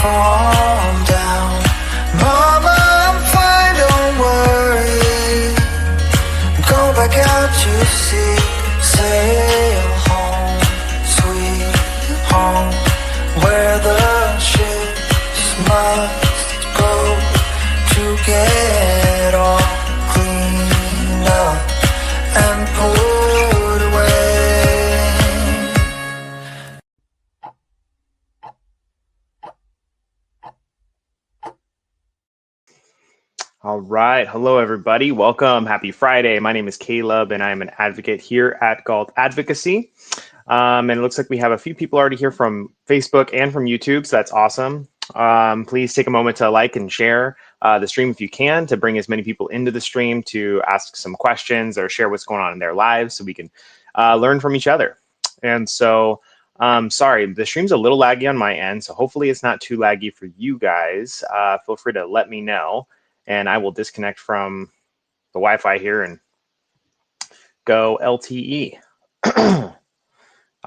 calm down. Mama, I'm fine, don't worry. Go back out to sea. Sail home, sweet home, where the ships must go to get all cleaned up and put away. All right. Hello, everybody. Welcome. Happy Friday. My name is Caleb, and I'm an advocate here at Galt Advocacy. And it looks like we have a few people already here from Facebook and from YouTube, so that's awesome. Please take a moment to like and share the stream if you can, to bring as many people into the stream to ask some questions or share what's going on in their lives so we can learn from each other. And so, sorry, the stream's a little laggy on my end, so hopefully it's not too laggy for you guys. Feel free to let me know, and I will disconnect from the Wi-Fi here and go LTE.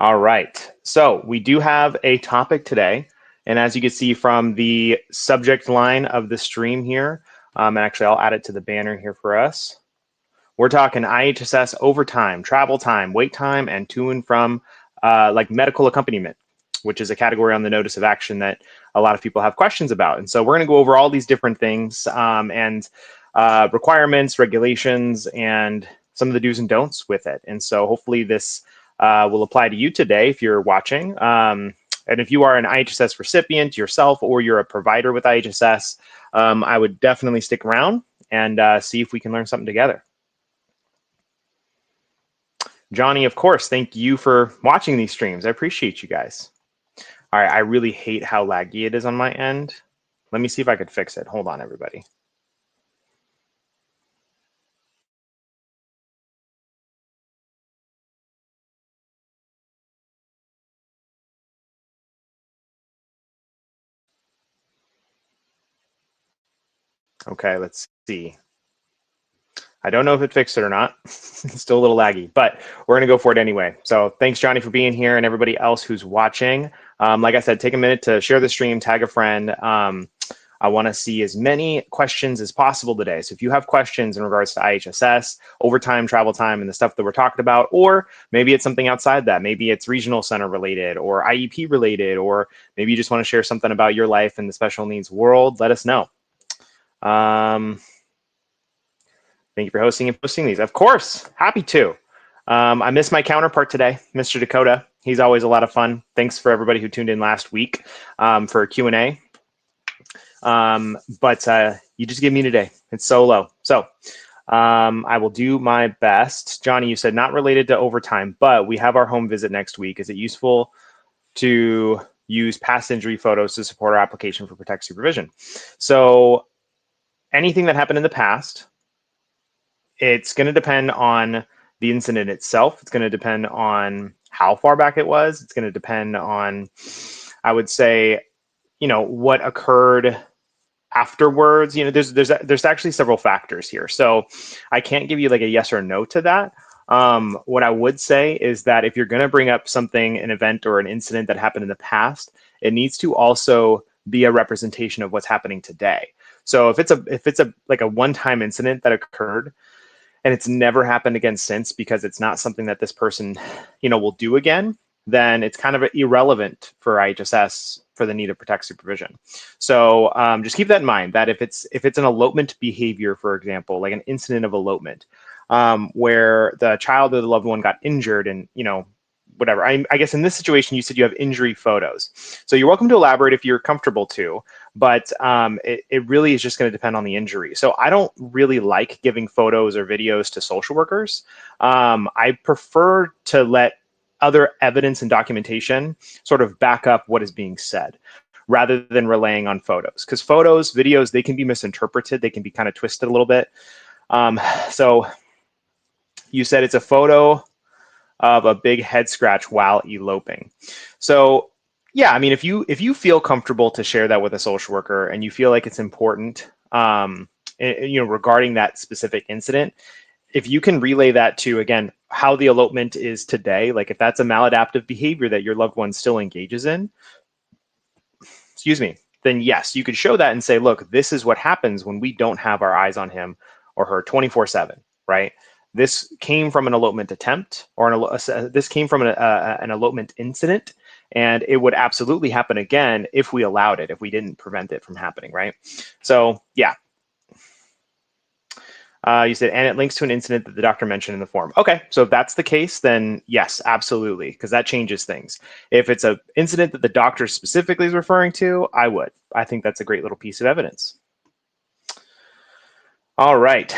All right, so we do have a topic today. And as you can see from the subject line of the stream here, and actually I'll add it to the banner here for us. We're talking IHSS overtime, travel time, wait time, and to and from like medical accompaniment, which is a category on the notice of action that a lot of people have questions about. And so we're going to go over all these different things and requirements, regulations, and some of the do's and don'ts with it. And so hopefully this will apply to you today if you're watching. And if you are an IHSS recipient yourself, or you're a provider with IHSS, I would definitely stick around and see if we can learn something together. Johnny, of course, thank you for watching these streams. I appreciate you guys. All right, I really hate how laggy it is on my end. Let me see if I could fix it. Hold on, everybody. Okay, let's see. I don't know if it fixed it or not. It's still a little laggy, but we're going to go for it anyway. So thanks, Johnny, for being here, and everybody else who's watching. Like I said, take a minute to share the stream, tag a friend. I want to see as many questions as possible today. So if you have questions in regards to IHSS, overtime, travel time, and the stuff that we're talking about, or maybe it's something outside that, maybe it's regional center related or IEP related, or maybe you just want to share something about your life in the special needs world, let us know. Thank you for hosting and posting these. Of course, happy to. I missed my counterpart today, Mr. Dakota. He's always a lot of fun. Thanks for everybody who tuned in last week for Q&A. But you just give me today. It's solo. So I will do my best. Johnny, you said not related to overtime, but we have our home visit next week. Is it useful to use past injury photos to support our application for protect supervision? So anything that happened in the past, it's going to depend on the incident itself. It's going to depend on how far back it was. It's going to depend on, I would say, what occurred afterwards. There's actually several factors here. So I can't give you like a yes or no to that. What I would say is that if you're going to bring up something, an event or an incident that happened in the past, it needs to also be a representation of what's happening today. So if it's a like a one-time incident that occurred and it's never happened again since, because it's not something that this person, will do again, then it's kind of irrelevant for IHSS for the need of protect supervision. So just keep that in mind, that if it's an elopement behavior, for example, like an incident of elopement, where the child or the loved one got injured and, whatever. I guess in this situation, you said you have injury photos. So you're welcome to elaborate if you're comfortable to, but it really is just going to depend on the injury. So I don't really like giving photos or videos to social workers. I prefer to let other evidence and documentation sort of back up what is being said, rather than relying on photos. Because photos, videos, they can be misinterpreted. They can be kind of twisted a little bit. So you said it's a photo of a big head scratch while eloping. So yeah, I mean, if you feel comfortable to share that with a social worker and you feel like it's important, regarding that specific incident, if you can relay that to, again, how the elopement is today, like if that's a maladaptive behavior that your loved one still engages in, excuse me, then yes, you could show that and say, look, this is what happens when we don't have our eyes on him or her 24/7, right? This came from an elopement attempt, or this came from an elopement incident, and it would absolutely happen again if we allowed it, if we didn't prevent it from happening, right? So yeah. You said, and it links to an incident that the doctor mentioned in the form. Okay, so if that's the case, then yes, absolutely, because that changes things. If it's an incident that the doctor specifically is referring to, I think that's a great little piece of evidence. All right.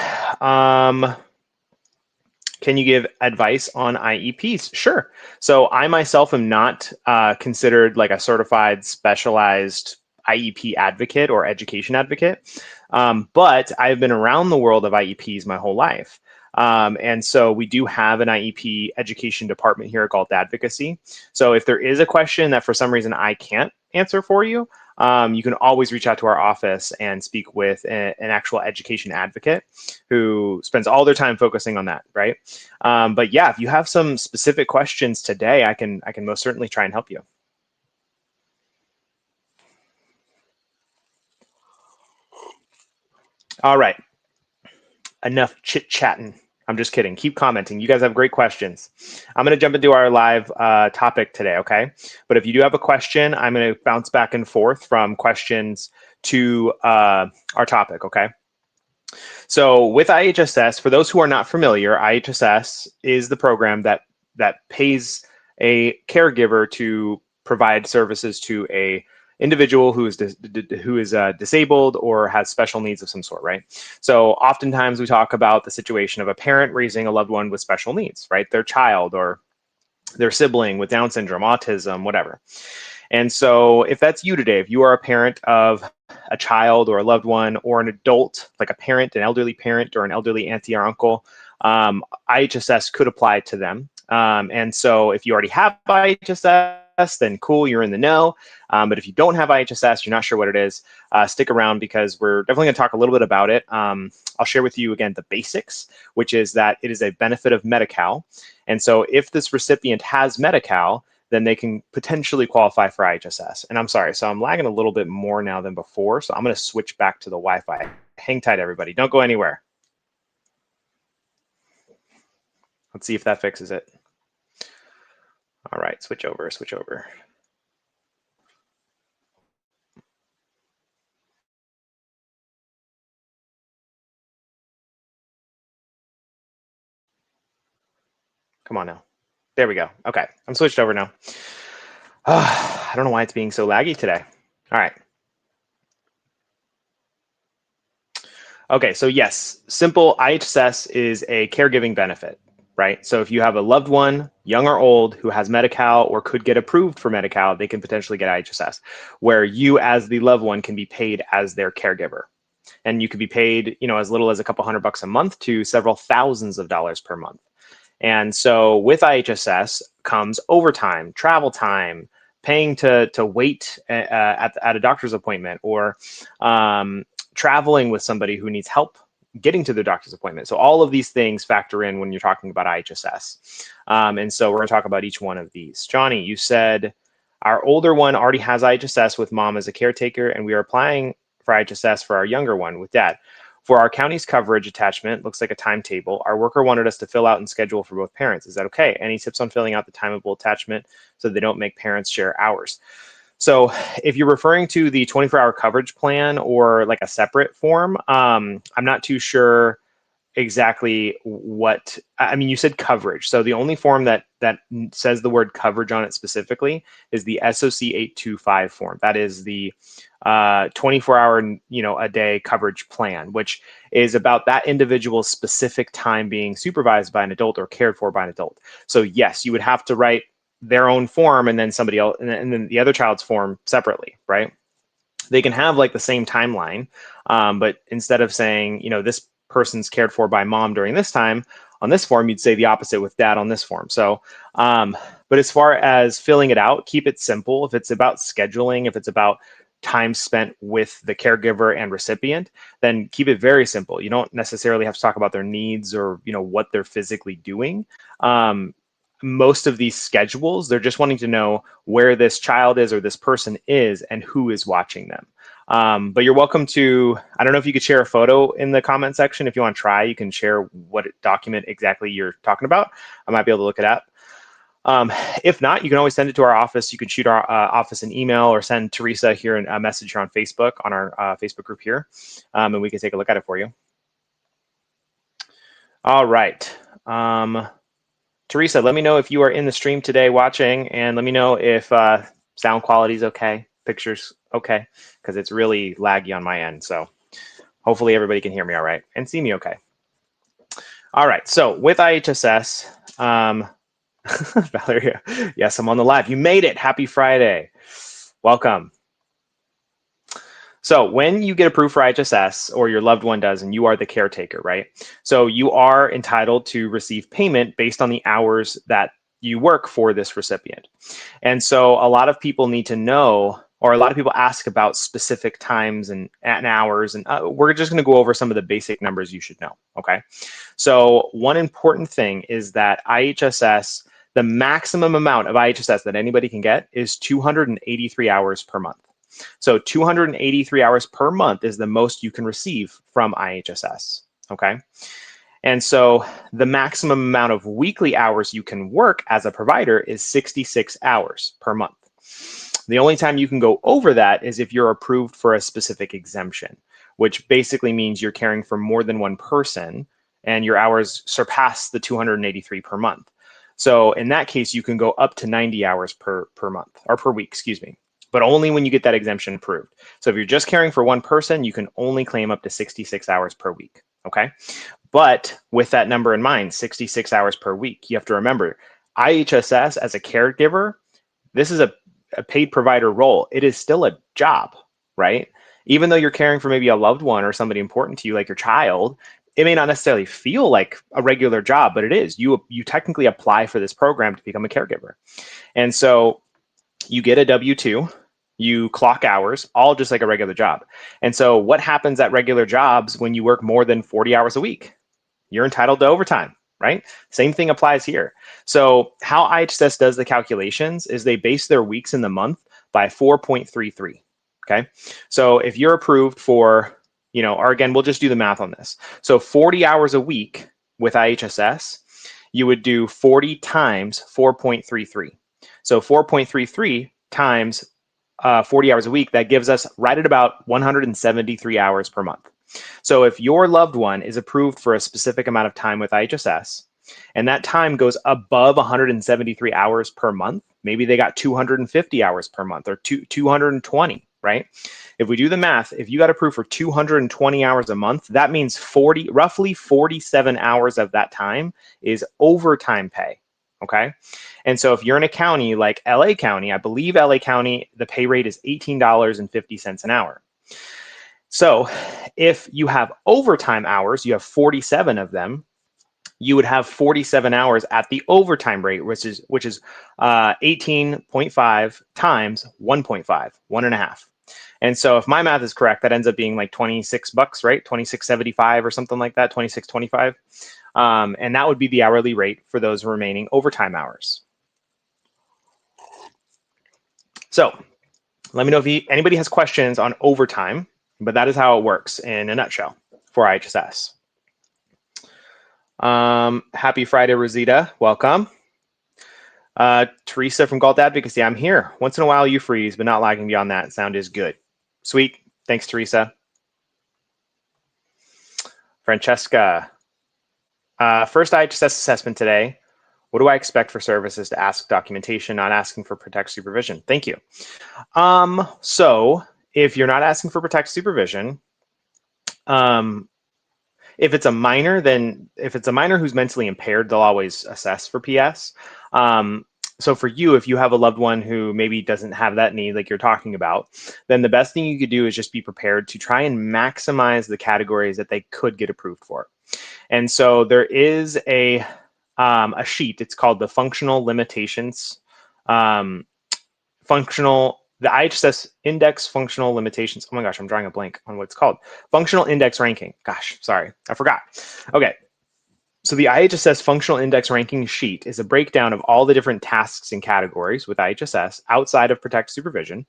Can you give advice on IEPs? Sure. So I myself am not considered like a certified specialized IEP advocate or education advocate, but I've been around the world of IEPs my whole life. And so we do have an IEP education department here called Advocacy. So if there is a question that for some reason I can't answer for you, you can always reach out to our office and speak with an actual education advocate who spends all their time focusing on that, right? But yeah, if you have some specific questions today, I can most certainly try and help you. All right, enough chit-chatting. I'm just kidding. Keep commenting. You guys have great questions. I'm going to jump into our live topic today, okay? But if you do have a question, I'm going to bounce back and forth from questions to our topic, okay? So with IHSS, for those who are not familiar, IHSS is the program that pays a caregiver to provide services to a individual who is disabled or has special needs of some sort, right? So oftentimes we talk about the situation of a parent raising a loved one with special needs, right? Their child or their sibling with Down syndrome, autism, whatever. And so if that's you today, if you are a parent of a child or a loved one or an adult, like a parent, an elderly parent or an elderly auntie or uncle, IHSS could apply to them. And so if you already have IHSS, then cool, you're in the know. But if you don't have IHSS, you're not sure what it is, stick around because we're definitely going to talk a little bit about it. I'll share with you again the basics, which is that it is a benefit of Medi-Cal. And so if this recipient has Medi-Cal, then they can potentially qualify for IHSS. And I'm sorry, so I'm lagging a little bit more now than before, so I'm going to switch back to the Wi-Fi. Hang tight, everybody. Don't go anywhere. Let's see if that fixes it. All right, switch over. Come on now. There we go. Okay, I'm switched over now. I don't know why it's being so laggy today. All right. Okay, so yes, simple IHSS is a caregiving benefit, right? So if you have a loved one, young or old, who has Medi-Cal or could get approved for Medi-Cal, they can potentially get IHSS, where you as the loved one can be paid as their caregiver. And you could be paid, as little as a couple $100 a month to several thousands of dollars per month. And so with IHSS comes overtime, travel time, paying to wait at a doctor's appointment, or traveling with somebody who needs help getting to the doctor's appointment. So all of these things factor in when you're talking about IHSS. And so we're going to talk about each one of these. Johnny, you said our older one already has IHSS with mom as a caretaker, and we are applying for IHSS for our younger one with dad. For our county's coverage attachment, looks like a timetable. Our worker wanted us to fill out and schedule for both parents. Is that okay? Any tips on filling out the timeable attachment so they don't make parents share hours? So if you're referring to the 24-hour coverage plan or like a separate form, I'm not too sure exactly what, I mean, you said coverage. So the only form that says the word coverage on it specifically is the SOC 825 form. That is the 24-hour, a day coverage plan, which is about that individual's specific time being supervised by an adult or cared for by an adult. So yes, you would have to write their own form and then somebody else, and then the other child's form separately, right? They can have like the same timeline, but instead of saying, this person's cared for by mom during this time, on this form, you'd say the opposite with dad on this form. So, but as far as filling it out, keep it simple. If it's about scheduling, if it's about time spent with the caregiver and recipient, then keep it very simple. You don't necessarily have to talk about their needs or, what they're physically doing. most of these schedules. They're just wanting to know where this child is or this person is and who is watching them. But you're welcome to, I don't know if you could share a photo in the comment section. If you want to try, you can share what document exactly you're talking about. I might be able to look it up. If not, you can always send it to our office. You can shoot our office an email or send Teresa here a message here on Facebook, on our Facebook group here, and we can take a look at it for you. All right. Teresa, let me know if you are in the stream today watching, and let me know if sound quality is okay, pictures okay, because it's really laggy on my end. So hopefully everybody can hear me all right and see me okay. All right, so with IHSS, Valeria, yes, I'm on the live. You made it. Happy Friday. Welcome. So when you get approved for IHSS, or your loved one does, and you are the caretaker, right? So you are entitled to receive payment based on the hours that you work for this recipient. And so a lot of people need to know, or a lot of people ask about specific times and hours, and we're just going to go over some of the basic numbers you should know, okay? So one important thing is that IHSS, the maximum amount of IHSS that anybody can get is 283 hours per month. So 283 hours per month is the most you can receive from IHSS, okay? And so the maximum amount of weekly hours you can work as a provider is 66 hours per month. The only time you can go over that is if you're approved for a specific exemption, which basically means you're caring for more than one person and your hours surpass the 283 per month. So in that case, you can go up to 90 hours per month, or per week, excuse me, but only when you get that exemption approved. So if you're just caring for one person, you can only claim up to 66 hours per week, okay? But with that number in mind, 66 hours per week, you have to remember, IHSS as a caregiver, this is a paid provider role. It is still a job, right? Even though you're caring for maybe a loved one or somebody important to you, like your child, it may not necessarily feel like a regular job, but it is. You technically apply for this program to become a caregiver. And so you get a W-2, you clock hours, all just like a regular job. And so what happens at regular jobs when you work more than 40 hours a week? You're entitled to overtime, right? Same thing applies here. So how IHSS does the calculations is they base their weeks in the month by 4.33, okay? So if you're approved for, or again, we'll just do the math on this. So 40 hours a week with IHSS, you would do 40 times 4.33. So 4.33 times 40 hours a week, that gives us right at about 173 hours per month. So if your loved one is approved for a specific amount of time with IHSS, and that time goes above 173 hours per month, maybe they got 250 hours per month or 220, right? If we do the math, if you got approved for 220 hours a month, that means roughly 47 hours of that time is overtime pay, okay? And so if you're in a county like LA County, I believe LA County, the pay rate is $18.50 an hour. So if you have overtime hours, you have 47 of them, you would have 47 hours at the overtime rate, which is 18.5 times 1.5, 1.5. And so if my math is correct, that ends up being like $26, right? $26.75 or something like that, $26.25. And that would be the hourly rate for those remaining overtime hours. So let me know if anybody has questions on overtime, but that is how it works in a nutshell for IHSS. Happy Friday, Rosita. Welcome. Teresa from Galt Advocacy, I'm here. Once in a while you freeze, but not lagging beyond that. Sound is good. Sweet. Thanks, Teresa. Francesca. First IHSS assessment today. What do I expect for services to ask documentation, not asking for protect supervision? Thank you. So if you're not asking for protect supervision, if it's a minor, who's mentally impaired, they'll always assess for PS. So for you, if you have a loved one who maybe doesn't have that need like you're talking about, then the best thing you could do is just be prepared to try and maximize the categories that they could get approved for. And so there is a sheet. It's called the functional limitations, the IHSS index functional limitations. Oh my gosh, I'm drawing a blank on what it's called. Functional index ranking. Gosh, sorry, I forgot. Okay. So the IHSS functional index ranking sheet is a breakdown of all the different tasks and categories with IHSS outside of protected supervision.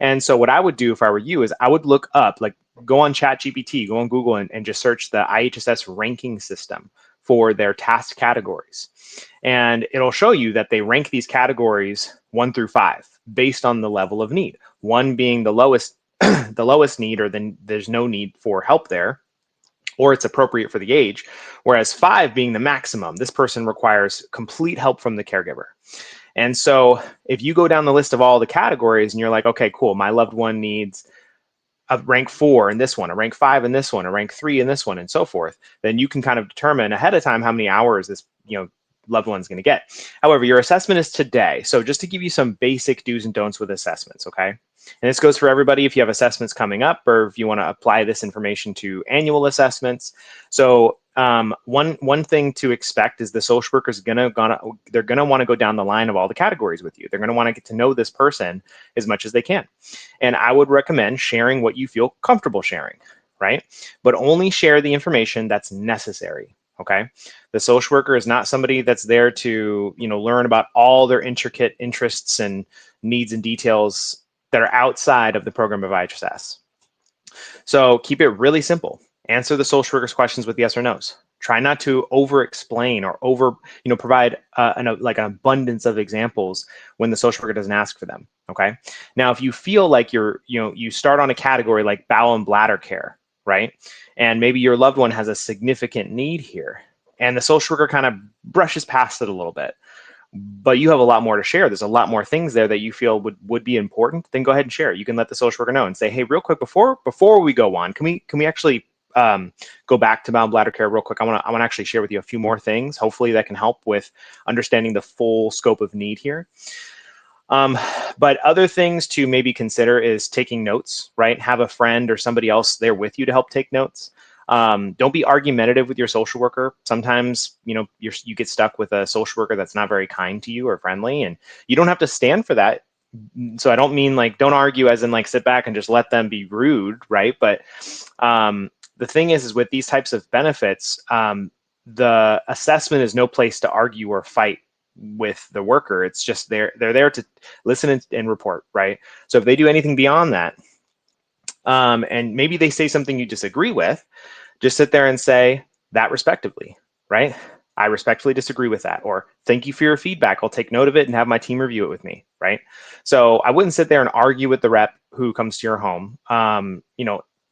And so what I would do if I were you is I would look up, like go on ChatGPT, go on Google and just search the IHSS ranking system for their task categories. And it'll show you that they rank these categories 1 through 5 based on the level of need. 1 being the lowest, the lowest need, or then there's no need for help there, or it's appropriate for the age, whereas 5 being the maximum. This person requires complete help from the caregiver. And so if you go down the list of all the categories and you're like, okay, cool, my loved one needs a rank 4 in this one, a rank 5 in this one, a rank 3 in this one, and so forth, then you can kind of determine ahead of time how many hours this loved one's going to get. However, your assessment is today. So just to give you some basic do's and don'ts with assessments, okay? And this goes for everybody if you have assessments coming up or if you want to apply this information to annual assessments. So one thing to expect is the social worker is gonna want to go down the line of all the categories with you. They're going to want to get to know this person as much as they can. And I would recommend sharing what you feel comfortable sharing, right? But only share the information that's necessary. Okay. The social worker is not somebody that's there to, learn about all their intricate interests and needs and details that are outside of the program of IHSS. So keep it really simple. Answer the social worker's questions with yes or no's. Try not to over-explain or provide an abundance of examples when the social worker doesn't ask for them. Okay. Now, if you feel like you start on a category like bowel and bladder care, right? And maybe your loved one has a significant need here, and the social worker kind of brushes past it a little bit, but you have a lot more to share. There's a lot more things there that you feel would be important. Then go ahead and share it. You can let the social worker know and say, hey, real quick, before we go on, can we actually go back to bowel and bladder care real quick? I want to actually share with you a few more things. Hopefully that can help with understanding the full scope of need here. But other things to maybe consider is taking notes, right? Have a friend or somebody else there with you to help take notes. Don't be argumentative with your social worker. Sometimes, you get stuck with a social worker that's not very kind to you or friendly, and you don't have to stand for that. So I don't mean don't argue as in sit back and just let them be rude, right? But the thing is with these types of benefits, the assessment is no place to argue or fight with the worker. It's just they're there to listen and report, right? So if they do anything beyond that, and maybe they say something you disagree with, just sit there and say that respectively, right? I respectfully disagree with that, or thank you for your feedback. I'll take note of it and have my team review it with me, right? So I wouldn't sit there and argue with the rep who comes to your home.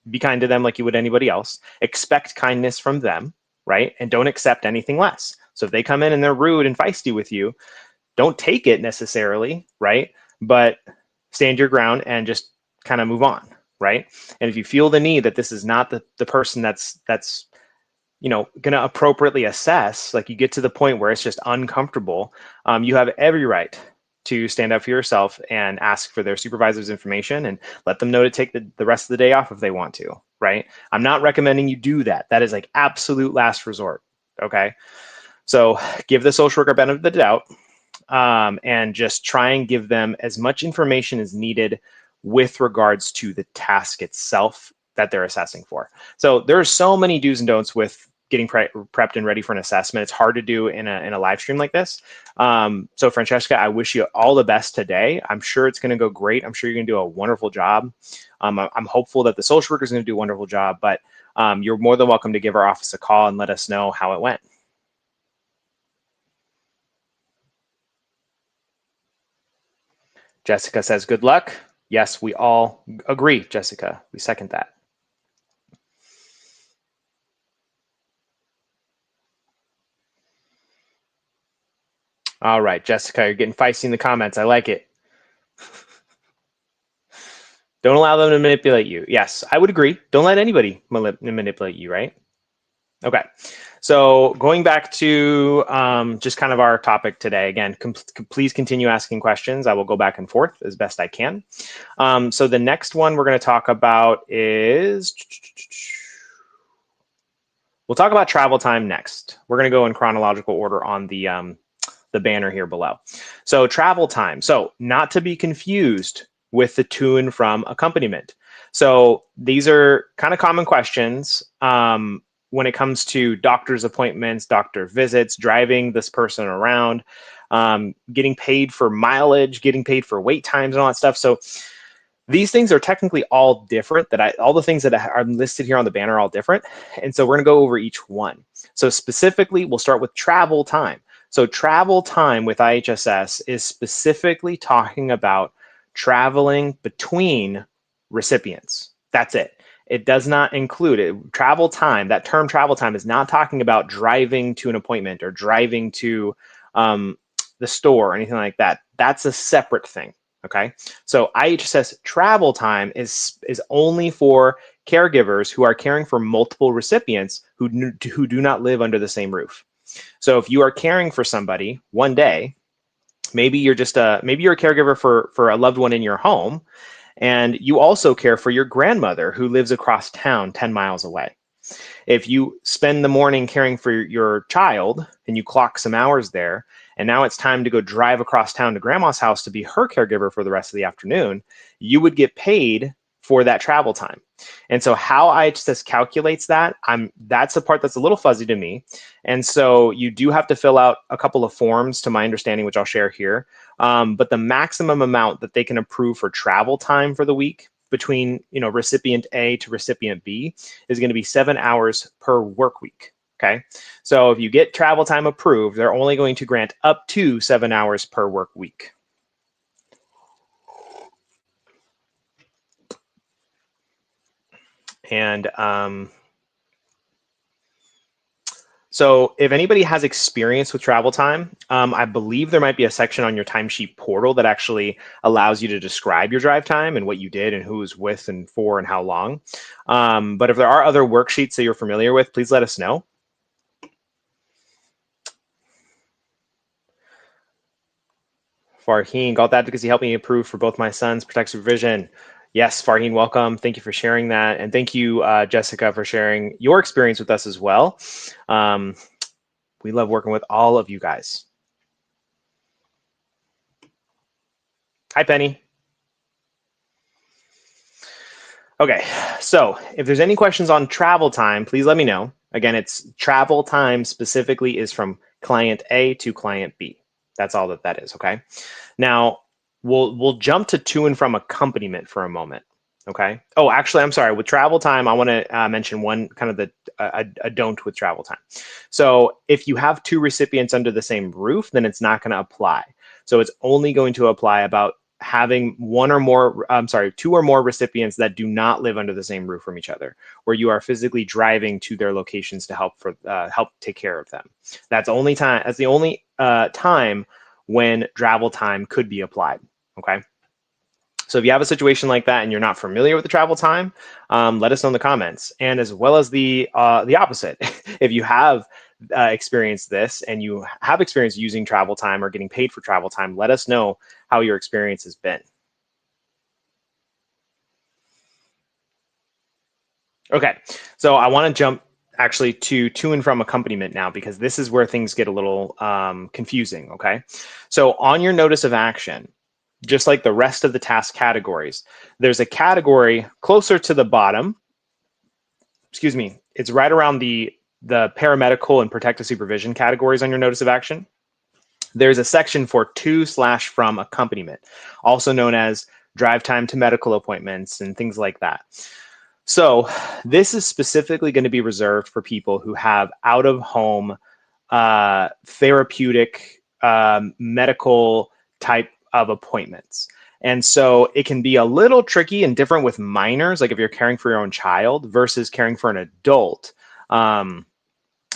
Be kind to them like you would anybody else. Expect kindness from them, right? And don't accept anything less. So if they come in and they're rude and feisty with you, don't take it necessarily, right? But stand your ground and just kind of move on, right? And if you feel the need that this is not the person that's going to appropriately assess, you get to the point where it's just uncomfortable, you have every right to stand up for yourself and ask for their supervisor's information and let them know to take the rest of the day off if they want to, right? I'm not recommending you do that. That is absolute last resort, okay? So give the social worker benefit of the doubt, and just try and give them as much information as needed with regards to the task itself that they're assessing for. So there are so many do's and don'ts with getting prepped and ready for an assessment. It's hard to do in a live stream like this. So Francesca, I wish you all the best today. I'm sure it's going to go great. I'm sure you're going to do a wonderful job. I'm hopeful that the social worker is going to do a wonderful job, but you're more than welcome to give our office a call and let us know how it went. Jessica says, good luck. Yes, we all agree, Jessica. We second that. All right, Jessica, you're getting feisty in the comments. I like it. Don't allow them to manipulate you. Yes, I would agree. Don't let anybody manipulate you, right? Okay, so going back to just kind of our topic today, again, please continue asking questions. I will go back and forth as best I can. So the next one we're going to talk about is, we'll talk about travel time next. We're going to go in chronological order on the banner here below. So travel time. So not to be confused with the to and from accompaniment. So these are kind of common questions when it comes to doctor's appointments, doctor visits, driving this person around, getting paid for mileage, getting paid for wait times and all that stuff. So these things are technically all different. All the things that are listed here on the banner are all different. And so we're going to go over each one. So specifically, we'll start with travel time. So travel time with IHSS is specifically talking about traveling between recipients. That's it. It does not include it. Travel time, that term travel time is not talking about driving to an appointment or driving to the store or anything like that. That's a separate thing. Okay, so IHSS travel time is only for caregivers who are caring for multiple recipients who do not live under the same roof. So if you are caring for somebody one day, maybe you're a caregiver for a loved one in your home, and you also care for your grandmother who lives across town 10 miles away. If you spend the morning caring for your child and you clock some hours there, and now it's time to go drive across town to grandma's house to be her caregiver for the rest of the afternoon, you would get paid for that travel time. And so how IHSS calculates that, that's the part that's a little fuzzy to me. And so you do have to fill out a couple of forms, to my understanding, which I'll share here. But the maximum amount that they can approve for travel time for the week between recipient A to recipient B is going to be 7 hours per work week. Okay, so if you get travel time approved, they're only going to grant up to 7 hours per work week. And so if anybody has experience with travel time, I believe there might be a section on your timesheet portal that actually allows you to describe your drive time and what you did and who was with and for and how long. But if there are other worksheets that you're familiar with, please let us know. Farheen, got that because he helped me approve for both my sons, protect supervision. Yes, Farheen, welcome. Thank you for sharing that. And thank you, Jessica, for sharing your experience with us as well. We love working with all of you guys. Hi, Penny. Okay, so if there's any questions on travel time, please let me know. Again, it's travel time specifically is from client A to client B. That's all that is, okay? Now, we'll jump to and from accompaniment for a moment, okay? Oh, actually, I'm sorry. With travel time, I want to mention one kind of a don't with travel time. So if you have two recipients under the same roof, then it's not going to apply. So it's only going to apply about having two or more recipients that do not live under the same roof from each other, where you are physically driving to their locations to help take care of them. That's the only time when travel time could be applied. Okay. So if you have a situation like that and you're not familiar with the travel time, let us know in the comments. And as well as the opposite, if you have experienced this and you have experience using travel time or getting paid for travel time, let us know how your experience has been. Okay, so I want to jump actually to and from accompaniment now, because this is where things get a little confusing. Okay, so on your notice of action, just like the rest of the task categories, there's a category closer to the bottom. Excuse me, it's right around the paramedical and protective supervision categories on your notice of action. There's a section for to/from accompaniment, also known as drive time to medical appointments and things like that. So this is specifically going to be reserved for people who have out-of-home therapeutic medical type of appointments. And so it can be a little tricky and different with minors, like if you're caring for your own child versus caring for an adult.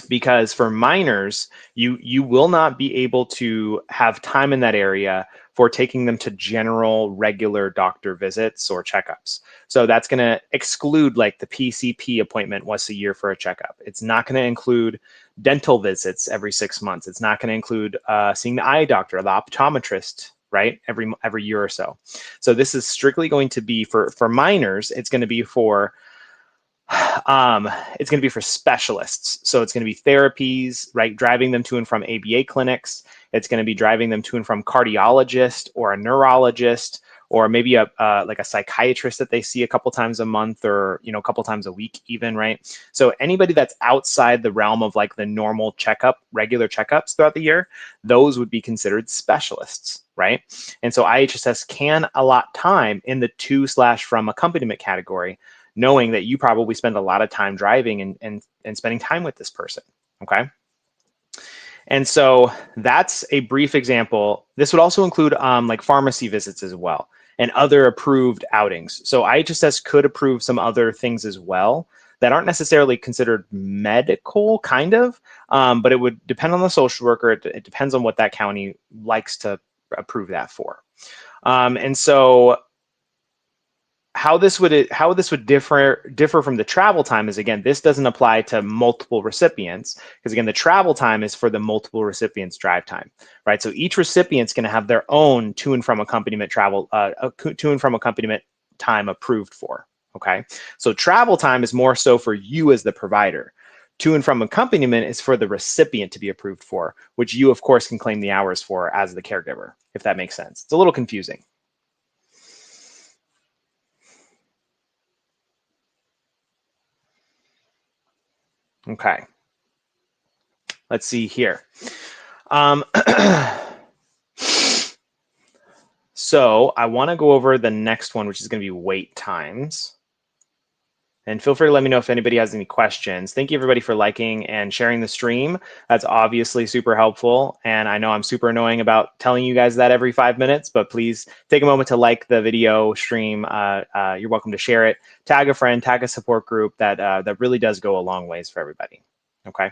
Because for minors, you will not be able to have time in that area for taking them to general regular doctor visits or checkups. So that's going to exclude like the PCP appointment once a year for a checkup. It's not going to include dental visits every 6 months. It's not going to include seeing the eye doctor, the optometrist, right? Every year or so. So this is strictly going to be for minors. It's going to be for specialists. So it's going to be therapies, right? Driving them to and from ABA clinics. It's going to be driving them to and from cardiologist or a neurologist or maybe like a psychiatrist that they see a couple times a month, or a couple times a week even, right? So anybody that's outside the realm of like the normal regular checkups throughout the year, those would be considered specialists, right? And so IHSS can allot time in the to/from accompaniment category, knowing that you probably spend a lot of time driving and spending time with this person, okay? And so that's a brief example. This would also include like pharmacy visits as well, and other approved outings. So IHSS could approve some other things as well that aren't necessarily considered medical, kind of, but it would depend on the social worker. It depends on what that county likes to approve that for. And so how this would differ from the travel time is, again, this doesn't apply to multiple recipients, because again, the travel time is for the multiple recipients drive time, right? So each recipient's going to have their own to and from accompaniment time approved for. Okay, so travel time is more so for you as the provider. To and from accompaniment is for the recipient to be approved for, which you of course can claim the hours for as the caregiver, if that makes sense. It's a little confusing. Okay, let's see here. So I want to go over the next one, which is going to be wait times. And feel free to let me know if anybody has any questions. Thank you, everybody, for liking and sharing the stream. That's obviously super helpful. And I know I'm super annoying about telling you guys that every 5 minutes, but please take a moment to like the video stream. You're welcome to share it. Tag a friend, tag a support group. That really does go a long ways for everybody. Okay.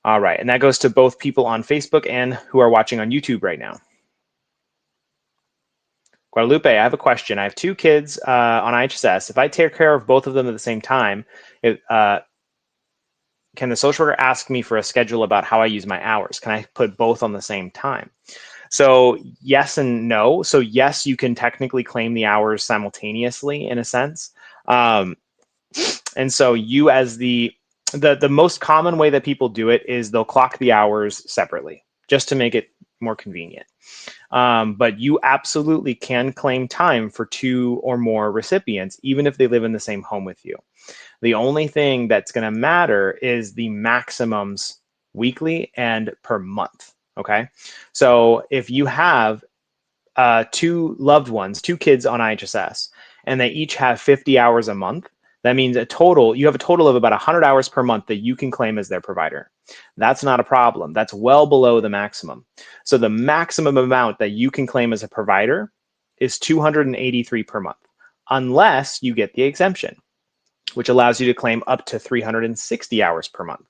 All right. And that goes to both people on Facebook and who are watching on YouTube right now. Guadalupe, I have a question. I have 2 kids on IHSS. If I take care of both of them at the same time, can the social worker ask me for a schedule about how I use my hours? Can I put both on the same time? So yes and no. So yes, you can technically claim the hours simultaneously in a sense. And so you, as the most common way that people do it is they'll clock the hours separately just to make it more convenient. But you absolutely can claim time for 2 or more recipients, even if they live in the same home with you. The only thing that's going to matter is the maximums weekly and per month. Okay. So if you have 2 loved ones, 2 kids on IHSS, and they each have 50 hours a month, that means you have a total of about 100 hours per month that you can claim as their provider. That's not a problem. That's well below the maximum. So the maximum amount that you can claim as a provider is 283 per month, unless you get the exemption, which allows you to claim up to 360 hours per month.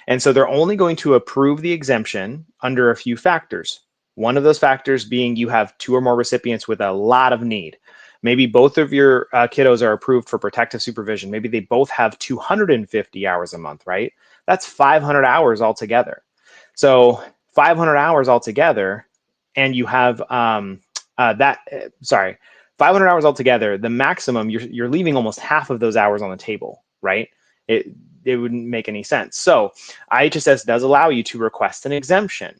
And so they're only going to approve the exemption under a few factors. One of those factors being you have 2 or more recipients with a lot of need. Maybe both of your kiddos are approved for protective supervision. Maybe they both have 250 hours a month, right? That's 500 hours altogether. So 500 hours altogether, and you have 500 hours altogether, the maximum, you're leaving almost half of those hours on the table, right? It wouldn't make any sense. So IHSS does allow you to request an exemption.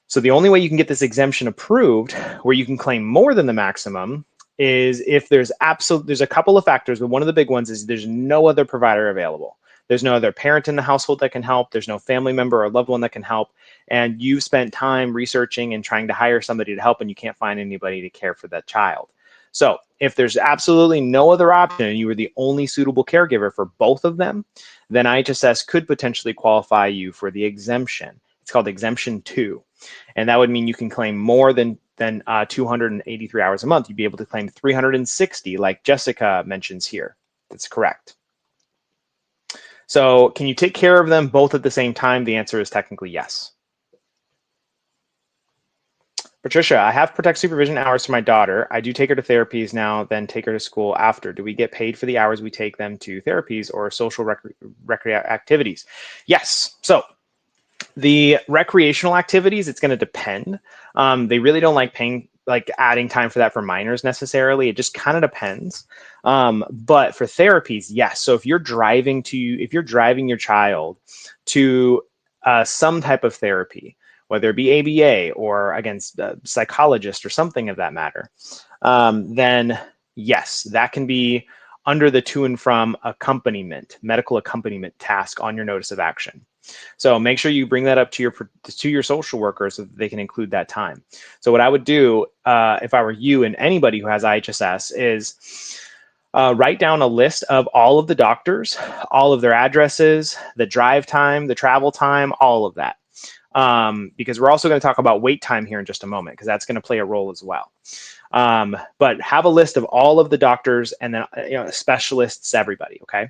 So the only way you can get this exemption approved, where you can claim more than the maximum, is if there's a couple of factors, but one of the big ones is there's no other provider available. There's no other parent in the household that can help. There's no family member or loved one that can help. And you've spent time researching and trying to hire somebody to help, and you can't find anybody to care for that child. So if there's absolutely no other option and you were the only suitable caregiver for both of them, then IHSS could potentially qualify you for the exemption. It's called Exemption 2. And that would mean you can claim more than 283 hours a month. You'd be able to claim 360, like Jessica mentions here. That's correct. So can you take care of them both at the same time? The answer is technically yes. Patricia, I have protect supervision hours for my daughter. I do take her to therapies now, then take her to school after. Do we get paid for the hours we take them to therapies or social recreational activities? Yes. So the recreational activities, it's going to depend. They really don't like adding time for that for minors necessarily. It just kind of depends. But for therapies, yes. So if you're driving your child to some type of therapy, whether it be ABA or against a psychologist or something of that matter, then yes, that can be under the to and from accompaniment, medical accompaniment task on your notice of action. So make sure you bring that up to your social worker so that they can include that time. So what I would do if I were you and anybody who has IHSS is write down a list of all of the doctors, all of their addresses, the drive time, the travel time, all of that. Because we're also going to talk about wait time here in just a moment, because that's going to play a role as well. But have a list of all of the doctors and then specialists, everybody. Okay.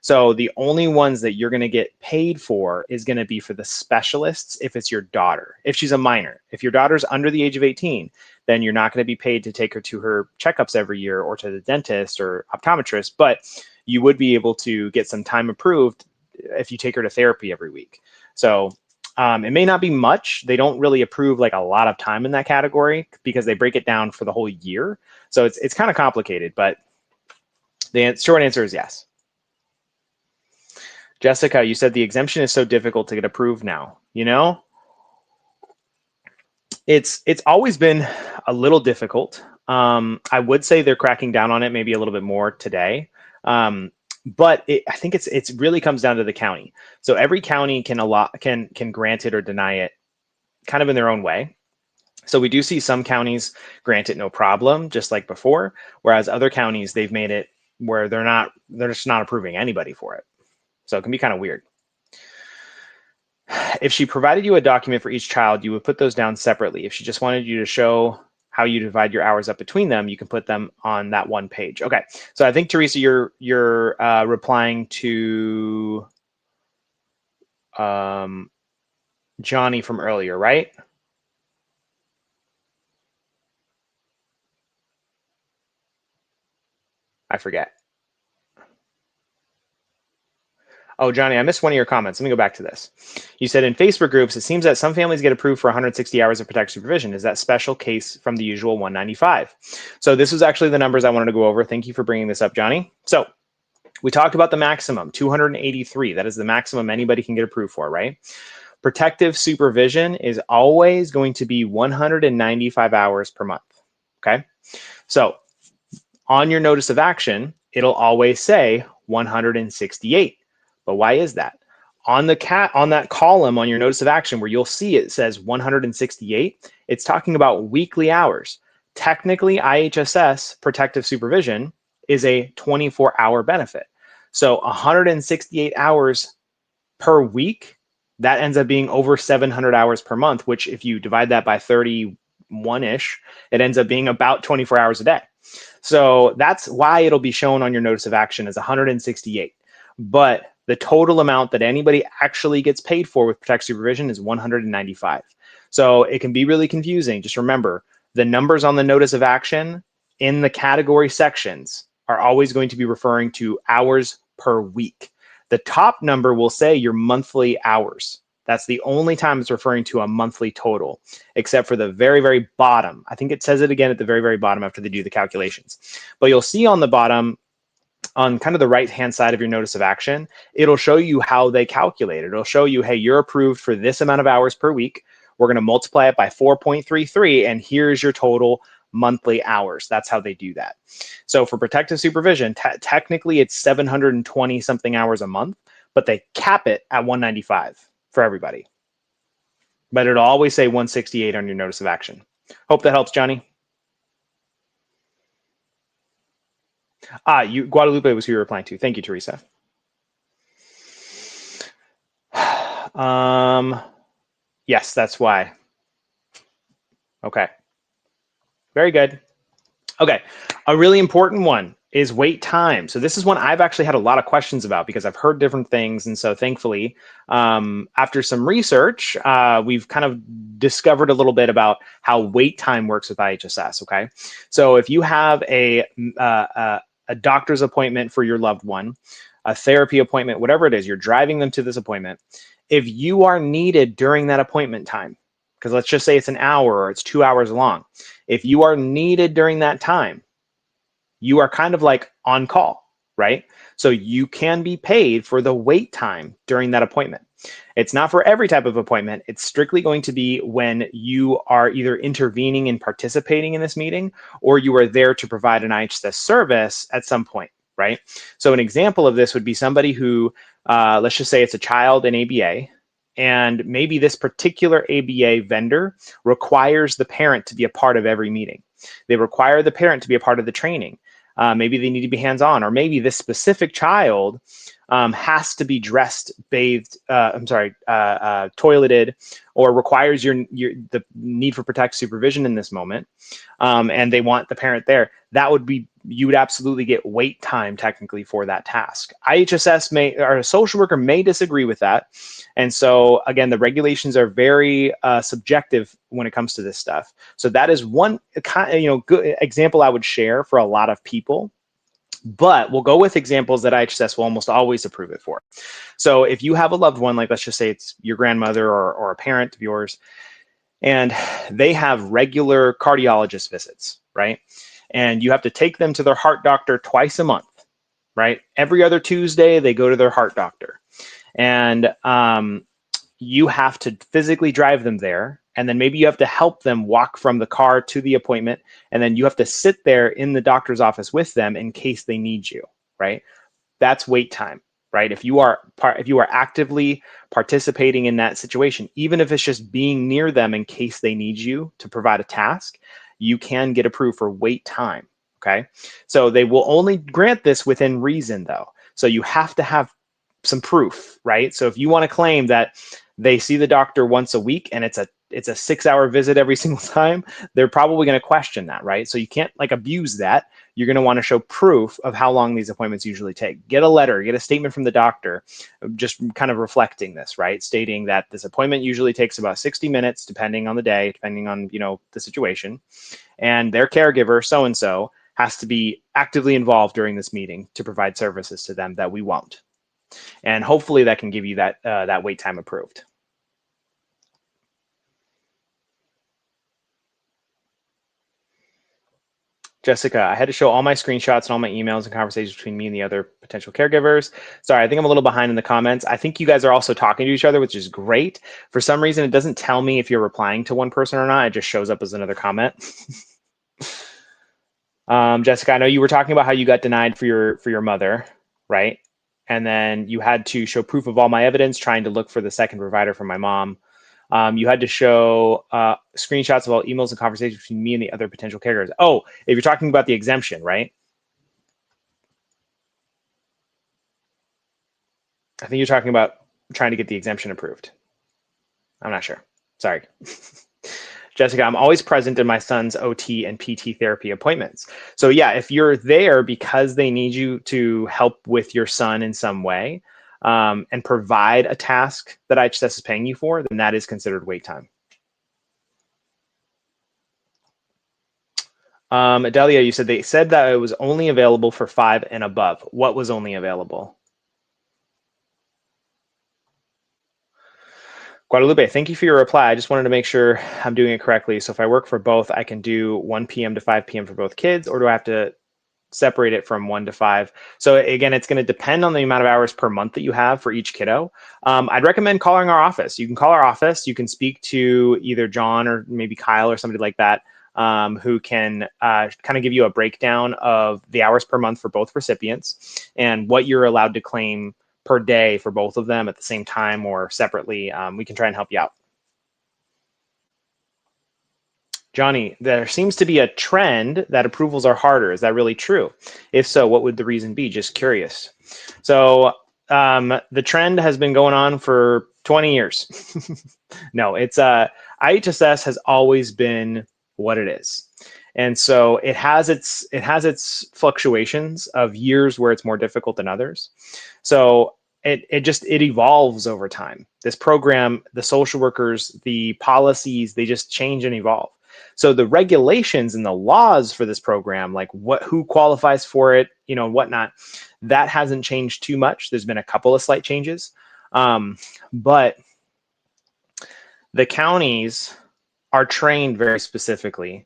So the only ones that you're going to get paid for is going to be for the specialists if it's your daughter, if she's a minor. If your daughter's under the age of 18, then you're not going to be paid to take her to her checkups every year or to the dentist or optometrist, but you would be able to get some time approved if you take her to therapy every week. So it may not be much. They don't really approve like a lot of time in that category because they break it down for the whole year. So it's kind of complicated, but the short answer is yes. Jessica, you said the exemption is so difficult to get approved now. It's always been a little difficult. I would say they're cracking down on it maybe a little bit more today. But I think it really comes down to the county. So every county can grant it or deny it kind of in their own way. So we do see some counties grant it no problem, just like before, whereas other counties, they've made it where they're just not approving anybody for it. So it can be kind of weird. If she provided you a document for each child, you would put those down separately. If she just wanted you to show how you divide your hours up between them, you can put them on that one page. Okay, so I think Teresa, you're replying to Johnny from earlier, right? I forget. Oh, Johnny, I missed one of your comments. Let me go back to this. You said in Facebook groups, it seems that some families get approved for 160 hours of protective supervision. Is that special case from the usual 195? So this was actually the numbers I wanted to go over. Thank you for bringing this up, Johnny. So we talked about the maximum, 283. That is the maximum anybody can get approved for, right? Protective supervision is always going to be 195 hours per month, okay? So on your notice of action, it'll always say 168. But why is that? On that column on your notice of action where you'll see it says 168, it's talking about weekly hours. Technically, IHSS protective supervision is a 24-hour benefit. So 168 hours per week, that ends up being over 700 hours per month, which if you divide that by 31-ish, it ends up being about 24 hours a day. So that's why it'll be shown on your notice of action as 168. But the total amount that anybody actually gets paid for with protective supervision is 195. So it can be really confusing. Just remember, the numbers on the notice of action in the category sections are always going to be referring to hours per week. The top number will say your monthly hours. That's the only time it's referring to a monthly total, except for the very, very bottom. I think it says it again at the very, very bottom after they do the calculations. But you'll see on the bottom, on kind of the right-hand side of your notice of action, it'll show you how they calculate it. It'll show you, hey, you're approved for this amount of hours per week. We're going to multiply it by 4.33, and here's your total monthly hours. That's how they do that. So for protective supervision, technically it's 720 something hours a month, but they cap it at 195 for everybody. But it'll always say 168 on your notice of action. Hope that helps, Johnny. Guadalupe was who you were replying to. Thank you, Teresa. Yes, that's why. Okay. Very good. Okay. A really important one is wait time. So this is one I've actually had a lot of questions about because I've heard different things. And so thankfully, after some research, we've kind of discovered a little bit about how wait time works with IHSS. Okay. So if you have a doctor's appointment for your loved one, a therapy appointment, whatever it is, you're driving them to this appointment. If you are needed during that appointment time, because let's just say it's an hour or it's 2 hours long, if you are needed during that time, you are kind of like on call. right? So you can be paid for the wait time during that appointment. It's not for every type of appointment. It's strictly going to be when you are either intervening and participating in this meeting, or you are there to provide an IHSS service at some point, right? So an example of this would be somebody who, let's just say it's a child in ABA, and maybe this particular ABA vendor requires the parent to be a part of every meeting. They require the parent to be a part of the training. Maybe they need to be hands-on, or maybe this specific child has to be dressed, bathed, toileted, or requires the need for protective supervision in this moment, and they want the parent there. That would be, you would absolutely get wait time technically for that task. IHSS or a social worker may disagree with that. And so again, the regulations are very subjective when it comes to this stuff. So that is one good example I would share for a lot of people. But we'll go with examples that IHSS will almost always approve it for. So if you have a loved one, like let's just say it's your grandmother or a parent of yours, and they have regular cardiologist visits, right? And you have to take them to their heart doctor twice a month, right? Every other Tuesday, they go to their heart doctor. And you have to physically drive them there. And then maybe you have to help them walk from the car to the appointment. And then you have to sit there in the doctor's office with them in case they need you, right? That's wait time, right? If you are actively participating in that situation, even if it's just being near them in case they need you to provide a task, you can get approved for wait time, okay? So they will only grant this within reason though. So you have to have some proof, right? So if you want to claim that they see the doctor once a week and it's a 6-hour visit every single time, they're probably going to question that, right? So you can't like abuse that. You're going to want to show proof of how long these appointments usually take. Get a letter, get a statement from the doctor, just kind of reflecting this, right? Stating that this appointment usually takes about 60 minutes, depending on the day, depending on, the situation. And their caregiver, so-and-so, has to be actively involved during this meeting to provide services to them that we won't. And hopefully that can give you that wait time approved. Jessica, I had to show all my screenshots and all my emails and conversations between me and the other potential caregivers. Sorry, I think I'm a little behind in the comments. I think you guys are also talking to each other, which is great. For some reason, it doesn't tell me if you're replying to one person or not. It just shows up as another comment. Jessica, I know you were talking about how you got denied for your mother, right? And then you had to show proof of all my evidence, trying to look for the second provider for my mom. You had to show screenshots of all emails and conversations between me and the other potential caregivers. Oh, if you're talking about the exemption, right? I think you're talking about trying to get the exemption approved. I'm not sure. Sorry. Jessica, I'm always present in my son's OT and PT therapy appointments. So yeah, if you're there because they need you to help with your son in some way, and provide a task that IHSS is paying you for, then that is considered wait time. Delia, you said they said that it was only available for 5 and above. What was only available? Guadalupe, thank you for your reply. I just wanted to make sure I'm doing it correctly. So if I work for both, I can do 1 p.m. to 5 p.m. for both kids, or do I have to separate it from 1 to 5? So again, it's going to depend on the amount of hours per month that you have for each kiddo. I'd recommend calling our office. You can call our office. You can speak to either John or maybe Kyle or somebody like that, who can kind of give you a breakdown of the hours per month for both recipients and what you're allowed to claim per day for both of them at the same time or separately. We can try and help you out. Johnny, there seems to be a trend that approvals are harder. Is that really true? If so, what would the reason be? Just curious. So the trend has been going on for 20 years. No, it's IHSS has always been what it is. And so it has its fluctuations of years where it's more difficult than others. So it evolves over time. This program, the social workers, the policies, they just change and evolve. So the regulations and the laws for this program, like who qualifies for it, whatnot, that hasn't changed too much. There's been a couple of slight changes, but the counties are trained very specifically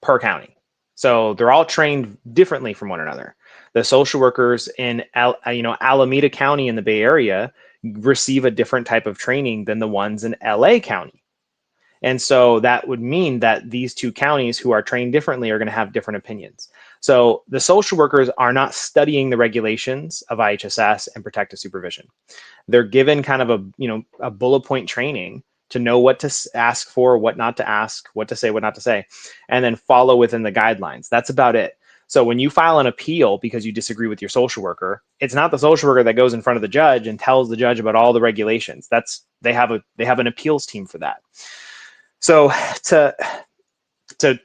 per county. So they're all trained differently from one another. The social workers in Alameda County in the Bay Area receive a different type of training than the ones in LA County. And so that would mean that these two counties who are trained differently are going to have different opinions. So the social workers are not studying the regulations of IHSS and protective supervision. They're given kind of a bullet point training to know what to ask for, what not to ask, what to say, what not to say, and then follow within the guidelines. That's about it. So when you file an appeal because you disagree with your social worker, it's not the social worker that goes in front of the judge and tells the judge about all the regulations. They have an appeals team for that. So to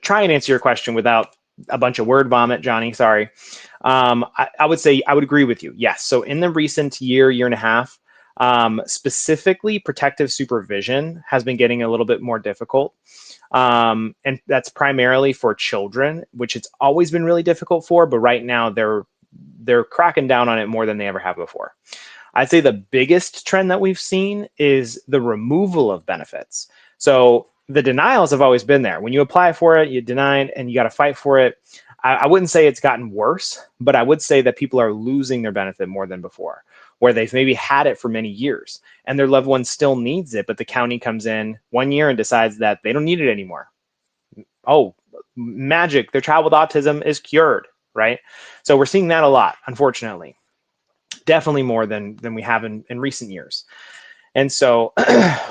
try and answer your question without a bunch of word vomit, Johnny, sorry, I would say I would agree with you. Yes. So in the recent year and a half, specifically protective supervision has been getting a little bit more difficult. And that's primarily for children, which it's always been really difficult for, but right now they're cracking down on it more than they ever have before. I'd say the biggest trend that we've seen is the removal of benefits. So the denials have always been there. When you apply for it, you deny it, and you got to fight for it. I wouldn't say it's gotten worse, but I would say that people are losing their benefit more than before, where they've maybe had it for many years and their loved one still needs it, but the county comes in 1 year and decides that they don't need it anymore. Oh, magic, their child with autism is cured, right? So we're seeing that a lot, unfortunately. Definitely more than we have in recent years. And so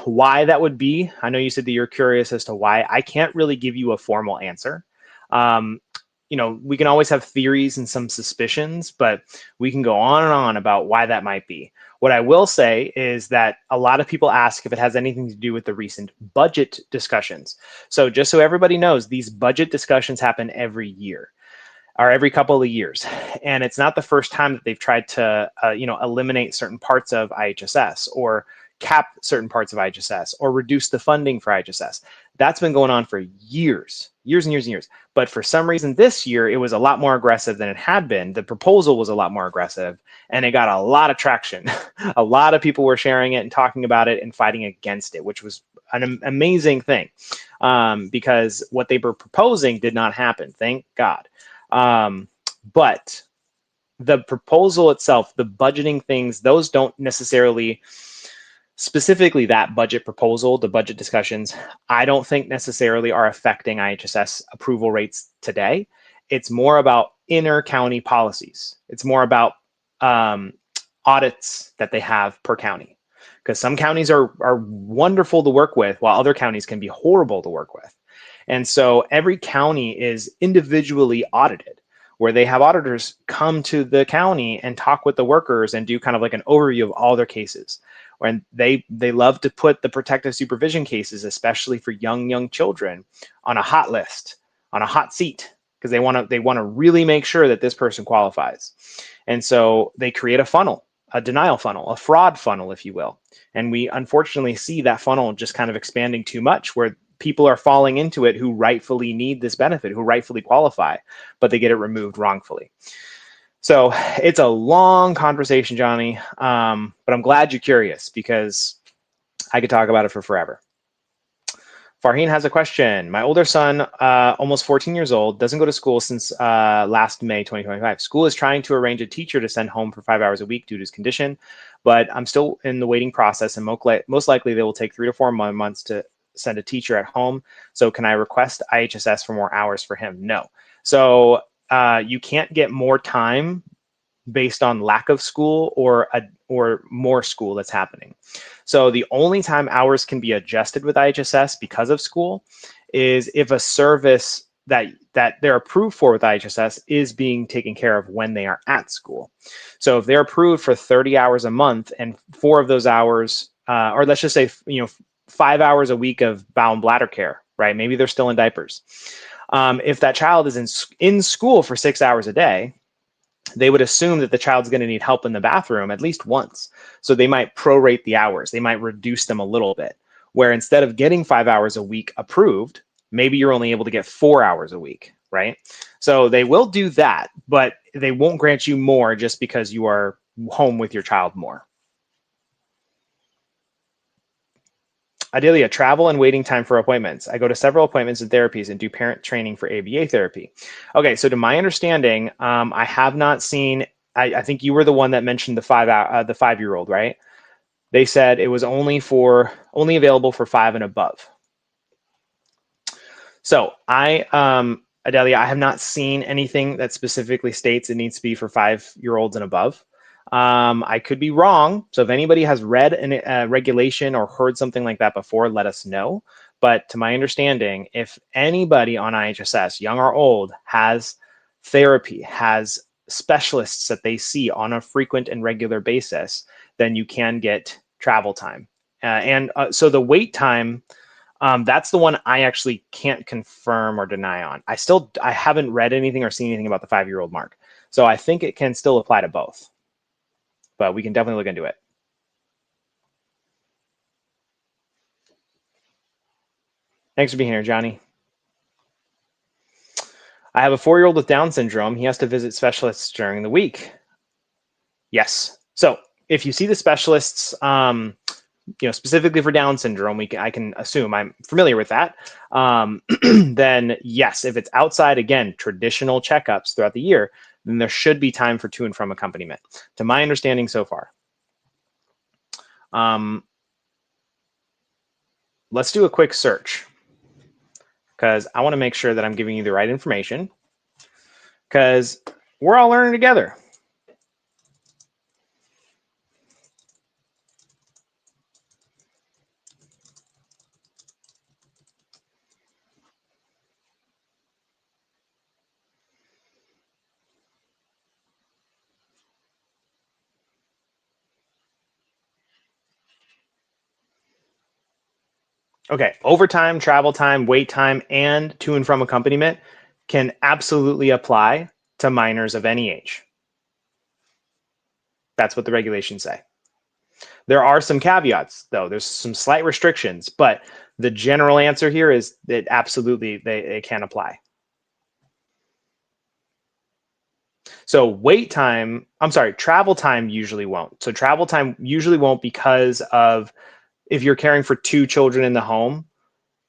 why that would be, I know you said that you're curious as to why. I can't really give you a formal answer. We can always have theories and some suspicions, but we can go on and on about why that might be. What I will say is that a lot of people ask if it has anything to do with the recent budget discussions. So just so everybody knows, these budget discussions happen every year or every couple of years. And it's not the first time that they've tried to, eliminate certain parts of IHSS or cap certain parts of IHSS or reduce the funding for IHSS. That's been going on for years and years. But for some reason this year, it was a lot more aggressive than it had been. The proposal was a lot more aggressive and it got a lot of traction. A lot of people were sharing it and talking about it and fighting against it, which was an amazing thing because what they were proposing did not happen. Thank God. But the proposal itself, the budgeting things, those don't necessarily, specifically that budget proposal, the budget discussions, I don't think necessarily are affecting IHSS approval rates today. It's more about inner county policies. It's more about audits that they have per county, because some counties are wonderful to work with while other counties can be horrible to work with. And so every county is individually audited, where they have auditors come to the county and talk with the workers and do kind of like an overview of all their cases. And they love to put the protective supervision cases, especially for young children, on a hot list, on a hot seat, because they want to really make sure that this person qualifies. And so they create a funnel, a denial funnel, a fraud funnel, if you will. And we unfortunately see that funnel just kind of expanding too much, where people are falling into it who rightfully need this benefit, who rightfully qualify, but they get it removed wrongfully. So it's a long conversation, Johnny, but I'm glad you're curious because I could talk about it for forever. Farheen has a question. My older son, almost 14 years old, doesn't go to school since last May 2025. School is trying to arrange a teacher to send home for 5 hours a week due to his condition, but I'm still in the waiting process, and most likely they will take 3 to 4 months to send a teacher at home. So can I request IHSS for more hours for him? No. So you can't get more time based on lack of school or more school that's happening. So the only time hours can be adjusted with IHSS because of school is if a service that they're approved for with IHSS is being taken care of when they are at school. So if they're approved for 30 hours a month and 4 of those hours, or let's just say 5 hours a week of bowel and bladder care, right? Maybe they're still in diapers. If that child is in school for 6 hours a day, they would assume that the child's going to need help in the bathroom at least once. So they might prorate the hours. They might reduce them a little bit, where instead of getting 5 hours a week approved, maybe you're only able to get 4 hours a week, right? So they will do that, but they won't grant you more just because you are home with your child more. Adelia, travel and waiting time for appointments. I go to several appointments and therapies and do parent training for ABA therapy. Okay, so to my understanding, I have not seen. I think you were the one that mentioned the 5-year-old, right? They said it was only available for 5 and above. So Adelia, I have not seen anything that specifically states it needs to be for 5-year-olds and above. I could be wrong. So if anybody has read a regulation or heard something like that before, let us know. But to my understanding, if anybody on IHSS, young or old, has therapy, has specialists that they see on a frequent and regular basis, then you can get travel time. So the wait time, that's the one I actually can't confirm or deny on. I haven't read anything or seen anything about the 5-year-old mark. So I think it can still apply to both, but we can definitely look into it. Thanks for being here, Johnny. I have a 4-year-old with Down syndrome. He has to visit specialists during the week. Yes. So if you see the specialists, specifically for Down syndrome, I can assume I'm familiar with that. Then yes, if it's outside, again, traditional checkups throughout the year, then there should be time for to and from accompaniment, to my understanding so far. Let's do a quick search because I want to make sure that I'm giving you the right information because we're all learning together. Okay, overtime, travel time, wait time, and to and from accompaniment can absolutely apply to minors of any age. That's what the regulations say. There are some caveats, though. There's some slight restrictions, but the general answer here is that absolutely they can apply. So travel time usually won't. So travel time usually won't because of if you're caring for 2 children in the home,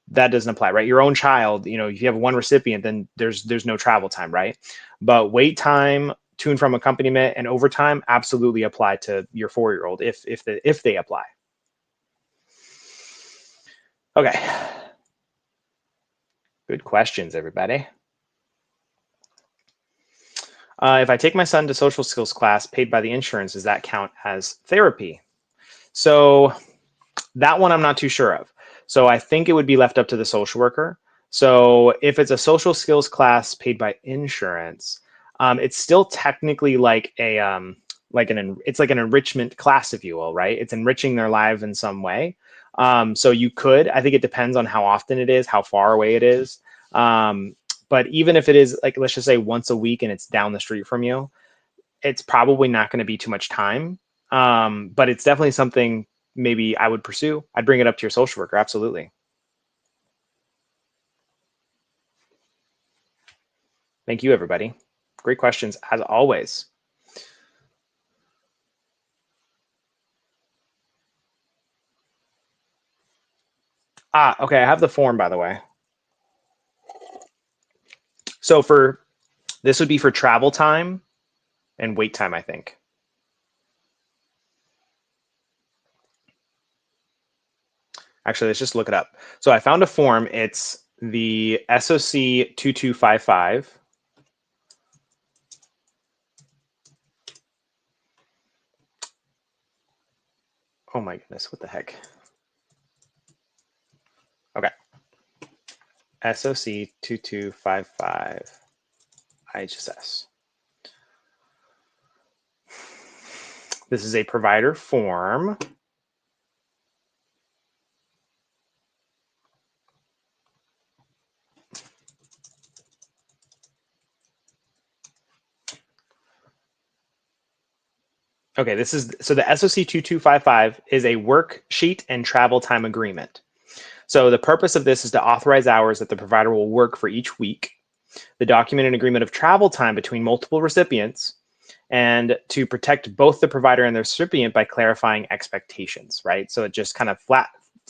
that doesn't apply, right? Your own child, if you have 1 recipient, then there's no travel time, right? But wait time, to and from accompaniment, and overtime absolutely apply to your 4-year-old if they apply. Okay. Good questions, everybody. If I take my son to social skills class paid by the insurance, does that count as therapy? So that one I'm not too sure of. So I think it would be left up to the social worker. So if it's a social skills class paid by insurance, it's still technically like it's like an enrichment class, if you will, right? It's enriching their lives in some way. So I think it depends on how often it is, how far away it is. But even if it is like, let's just say once a week and it's down the street from you, it's probably not going to be too much time. But it's definitely something maybe I would pursue. I'd bring it up to your social worker. Absolutely. Thank you, everybody. Great questions as always. Okay. I have the form, by the way. So this would be for travel time and wait time, I think. Actually, let's just look it up. So I found a form. It's the SOC 2255. Oh my goodness, what the heck? Okay. SOC 2255 IHSS. This is a provider form. Okay, the SOC 2255 is a worksheet and travel time agreement. So the purpose of this is to authorize hours that the provider will work for each week, the document and agreement of travel time between multiple recipients, and to protect both the provider and the recipient by clarifying expectations, right? So it just kind of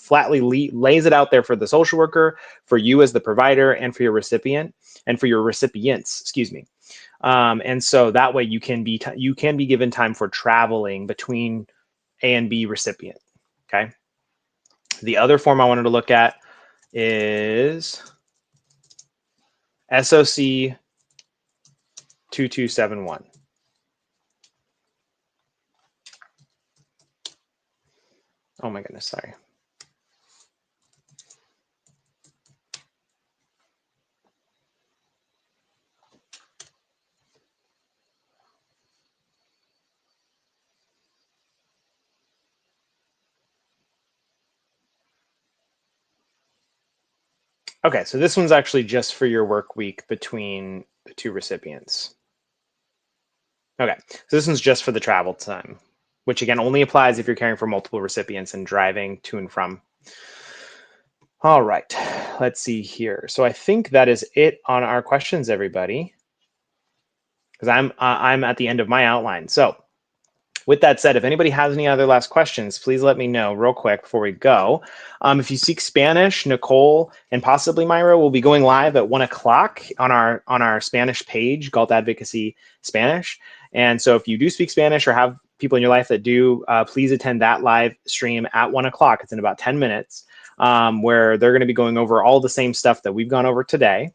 flatly lays it out there for the social worker, for you as the provider, and for your recipient, and for your recipients, excuse me. And so that way you can be given time for traveling between A and B recipient. Okay. The other form I wanted to look at is SOC 2271. Oh my goodness, sorry. Okay, so this one's actually just for your work week between the two recipients. Okay, so this one's just for the travel time, which again only applies if you're caring for multiple recipients and driving to and from. All right, let's see here. So I think that is it on our questions, everybody, because I'm at the end of my outline. So with that said, if anybody has any other last questions, please let me know real quick before we go. If you speak Spanish, Nicole and possibly Myra will be going live at 1 o'clock on our Spanish page, Galt Advocacy Spanish. And so if you do speak Spanish or have people in your life that do, please attend that live stream at 1 o'clock. It's in about 10 minutes, where they're going to be going over all the same stuff that we've gone over today.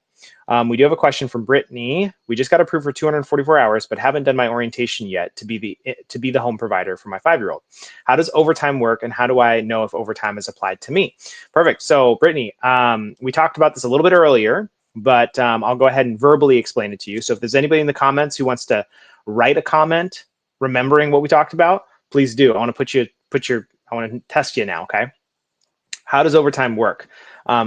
We do have a question from Brittany. We just got approved for 244 hours, but haven't done my orientation yet to be the home provider for my 5-year-old. How does overtime work, and how do I know if overtime is applied to me? Perfect. So Brittany, we talked about this a little bit earlier, but I'll go ahead and verbally explain it to you. So if there's anybody in the comments who wants to write a comment remembering what we talked about, please do. I want to test you now, okay? How does overtime work?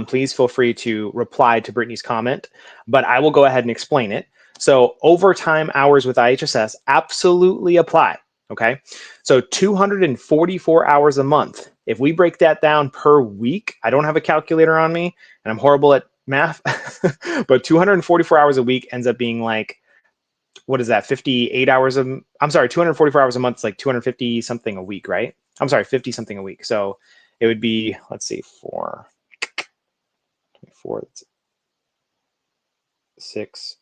Please feel free to reply to Brittany's comment, but I will go ahead and explain it. So overtime hours with IHSS absolutely apply, okay? So 244 hours a month. If we break that down per week, I don't have a calculator on me, and I'm horrible at math, but 244 hours a week ends up being like, what is that, 58 hours of, I'm sorry, 244 hours a month is like 250 something a week, right? I'm sorry, 50 something a week. So it would be, let's see, 6,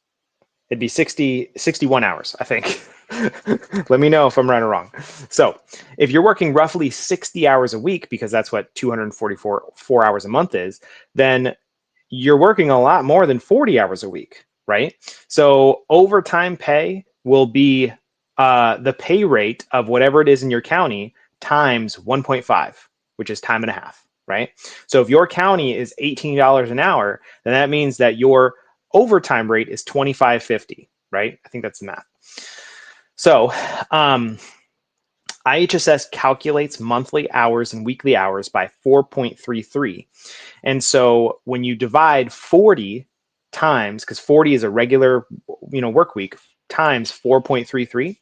it'd be 61 hours, I think. Let me know if I'm right or wrong. So if you're working roughly 60 hours a week, because that's what 244 hours a month is, then you're working a lot more than 40 hours a week, right? So overtime pay will be the pay rate of whatever it is in your county times 1.5, which is time and a half, right? So if your county is $18 an hour, then that means that your overtime rate is $25.50, right? I think that's the math. So IHSS calculates monthly hours and weekly hours by 4.33. And so when you divide 40 times, because 40 is a regular work week, times 4.33,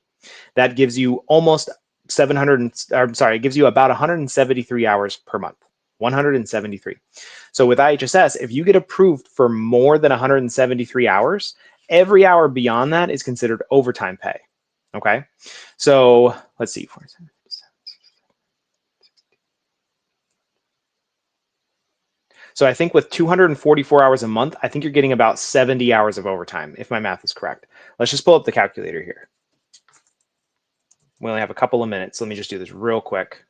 that gives you almost 700, it gives you about 173 hours per month. 173. So with IHSS, if you get approved for more than 173 hours, every hour beyond that is considered overtime pay. Okay, so let's see. So I think with 244 hours a month, I think you're getting about 70 hours of overtime, if my math is correct. Let's just pull up the calculator here. We only have a couple of minutes. Let me just do this real quick.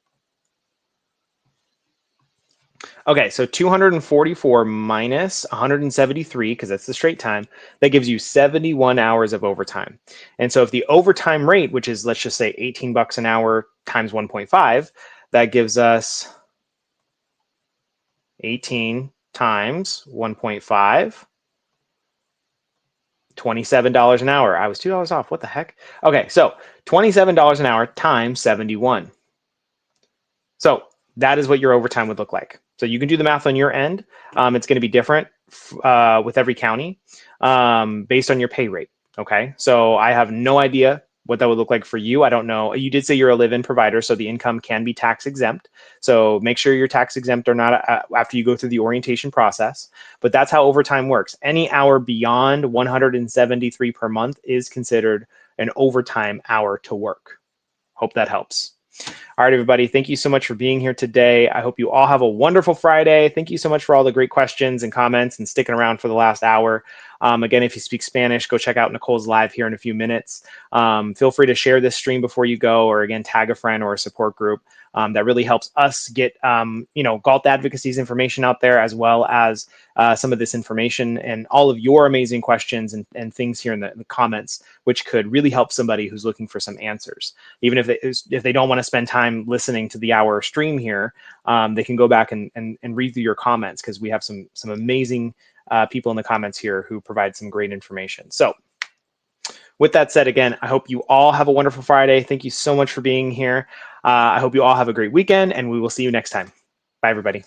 Okay, so 244 minus 173, because that's the straight time, that gives you 71 hours of overtime. And so if the overtime rate, which is, let's just say $18 an hour times 1.5, that gives us 18 times 1.5, $27 an hour. I was $2 off. What the heck? Okay, so $27 an hour times 71. So that is what your overtime would look like. So you can do the math on your end. It's going to be different with every county based on your pay rate. Okay, so I have no idea what that would look like for you. I don't know. You did say you're a live-in provider, so the income can be tax exempt. So make sure you're tax exempt or not after you go through the orientation process. But that's how overtime works. Any hour beyond 173 per month is considered an overtime hour to work. Hope that helps. All right, everybody. Thank you so much for being here today. I hope you all have a wonderful Friday. Thank you so much for all the great questions and comments and sticking around for the last hour. Again, if you speak Spanish, go check out Nicole's live here in a few minutes. Feel free to share this stream before you go, or again, tag a friend or a support group. That really helps us get, Galt Advocacy's information out there, as well as some of this information and all of your amazing questions and things here in the comments, which could really help somebody who's looking for some answers. Even if they don't want to spend time listening to the hour stream here, they can go back and read through your comments, because we have some amazing people in the comments here who provide some great information. So with that said, again, I hope you all have a wonderful Friday. Thank you so much for being here. I hope you all have a great weekend, and we will see you next time. Bye, everybody.